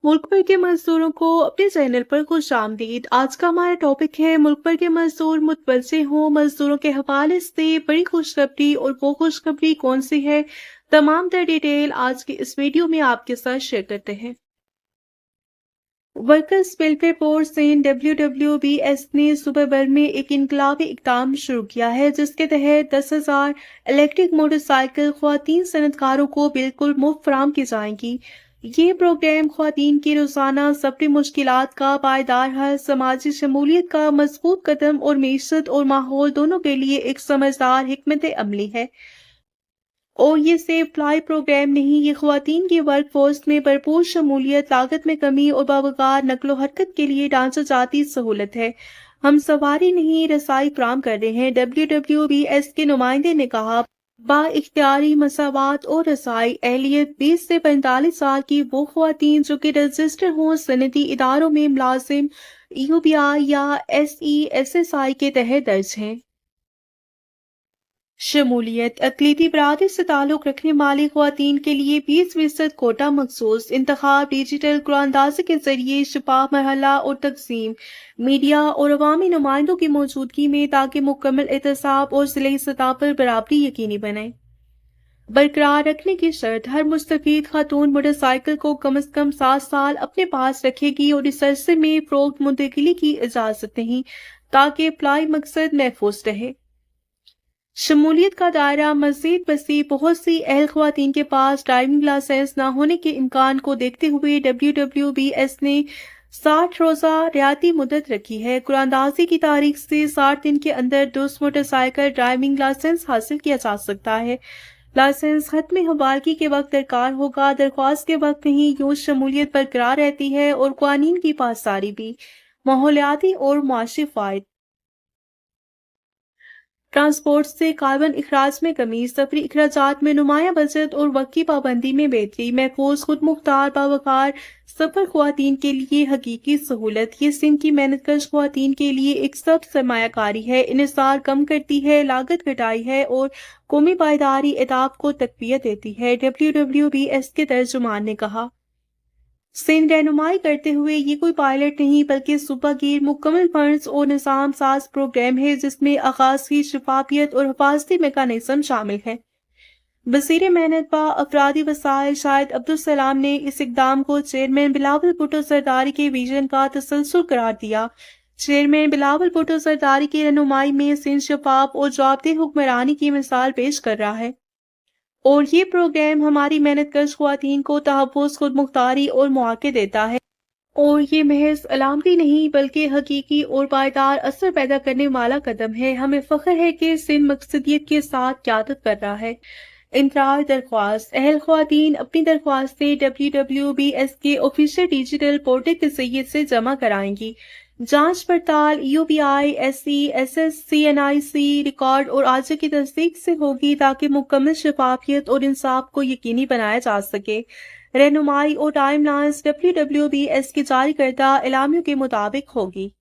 मुल्क भर के मजदूरों को अपने चैनल पर खुशामदीद। आज का हमारा टॉपिक है मुल्क भर के मजदूर मुतवज्जे हों। मजदूरों के हवाले से बड़ी खुशखबरी और वो खुशखबरी कौन सी है, तमाम तर डिटेल आज की इस वीडियो में आपके साथ शेयर करते हैं। Workers welfare board Sindh WWBS ने सुबह भर में एक इनकलाबी इकदाम शुरू किया है, जिसके तहत 10,000 इलेक्ट्रिक मोटरसाइकिल ख्वातीन सनतकारों को बिल्कुल मुफ्त फराहम की जाएंगी। ये प्रोग्राम ख्वातीन की रोजाना सफरी मुश्किलात का पायदार हल, समाजी शमूलियत का मजबूत कदम और मीशत और माहौल दोनों के लिए एक समझदार हिकमत अमली है। और ये सेफ फ्लाई प्रोग्राम नहीं, ये ख्वातीन की वर्क फोर्स में भरपूर शमूलियत, लागत में कमी और बावकार नकलो हरकत के लिए ढांचा जाती सहूलत है। हम सवारी नहीं, रसाई फराहम कर रहे हैं। WWBS के नुमाइंदे ने कहा, बाइख्तियारी मसावात और रसाई अहलियत 20 से 45 साल की वो ख्वातीन जो कि रजिस्टर हों सनती इदारों में मुलाजिम UBI या SESSI के तहत दर्ज हैं। शमूलियत अक़लीती बरादरी से ताल्लुक़ रखने वाली ख़वातीन के लिए 20% कोटा मखसूस इंतखाब, डिजिटल कुरानंदाज़ी के जरिए शफाफ मरहला और तक़सीम, मीडिया और अवामी नुमाइंदों की मौजूदगी में, ताकि मुकम्मल एहतसाब और ज़िले सतह पर बराबरी यकीनी बने। बरकरार रखने की शर्त, हर मुस्तफ़ीद खातून मोटरसाइकिल को कम से कम 7 साल अपने पास रखेगी और इस अरसे में फ़रोख्त मुंतकिली की इजाज़त नहीं, ताकि फ्लाई मकसद महफूज रहे। शमूलियत का दायरा मज़ीद वसी, बहुत सी अहल ख़वातीन के पास ड्राइविंग लाइसेंस न होने के इम्कान को देखते हुए WWBS ने 60 रोज़ा रियायती मुद्दत रखी है। कुरानंदाज़ी की तारीख से 60 दिन के अंदर दुरुस्त मोटरसाइकिल ड्राइविंग लाइसेंस हासिल किया जा सकता है। लाइसेंस खत्म हवालगी के वक्त दरकार होगा, दरख्वास्त के वक्त नहीं। यूं शमूलियत बरकरार रहती है और कानून की पासदारी भी। माहौलियाती और मुआशी फ़ायदे, ट्रांसपोर्ट से कार्बन अखराज में कमी, सफरी अखराजात में नुमाया बचत और वक्त की पाबंदी में बेहतरी, महफूज खुद मुख्तार बावकार सफर ख्वातीन के लिए हकीकी सहूलत। ये सिंध की मेहनतकश ख्वातीन के लिए एक सख्त सरमायाकारी है, इन्हिसार कम करती है, लागत घटाई है और कौमी पायदारी एहतियात को तक़वियत देती है। WWBS के तर्जुमान ने कहा, सिंध रहनुमाई करते हुए ये कोई पायलट नहीं बल्कि सूबागीर मुकम्मल फंड्स और निज़ाम साज प्रोग्राम है, जिसमें आगाज की शफाफियत और हिफाजती मेकानिज्म शामिल है। वज़ीर मेहनत व अफरादी वसाइल शाहिद अब्दुल सलाम ने इस इक़दाम को चेयरमैन बिलावल भुट्टो सरदारी के विजन का तसलसल करार दिया। चेयरमैन बिलावल भुट्टो सरदारी की रहनुमाई में सिंध शफाफ और जवाबदेह हुक्मरानी की मिसाल पेश कर रहा है और ये प्रोग्राम हमारी मेहनतकश ख्वातीन को तहफ़्फ़ुज़, खुद मुख्तारी और मौक़े देता है। और ये महज अलामती नहीं बल्कि हकीकी और पायदार असर पैदा करने वाला कदम है। हमें फ़ख्र है कि सिंध मकसदियत के साथ क़यादत कर रहा है। इंतराज दरख्वास्त, अहल ख्वातीन अपनी दरख्वास्तें WWBS के ऑफिशियल डिजिटल पोर्टल के ज़रिए से जमा कराएंगी। जांच पड़ताल UBI, SESS, CNIC रिकॉर्ड और आजा की तस्दीक से होगी, ताकि मुकम्मल शफाफियत और इंसाफ को यकीनी बनाया जा सके। रहनुमाई और टाइमलाइंस WWBS की जारी करदा एलामियों के मुताबिक होगी।